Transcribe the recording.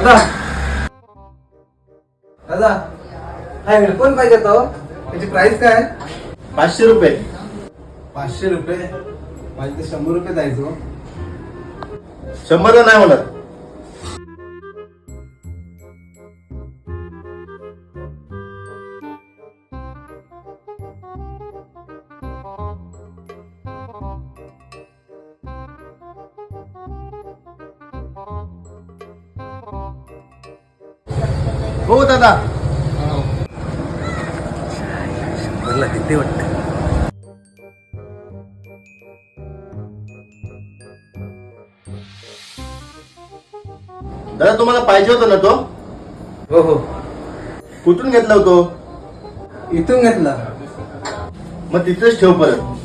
दादा दादा हा हेडफोन पाहिजे तो त्याची प्राइस काय? 500 रुपये. 500 रुपये. माझे ते 100 रुपये द्यायचो. 100 नाही होणार. हो दादा. मला किती वाटतं. दादा तुम्हाला पाहिजे होता ना तो? हो हो कुठून घेतला होतो? इथून घेतला. मग तिथेच ठेव परत.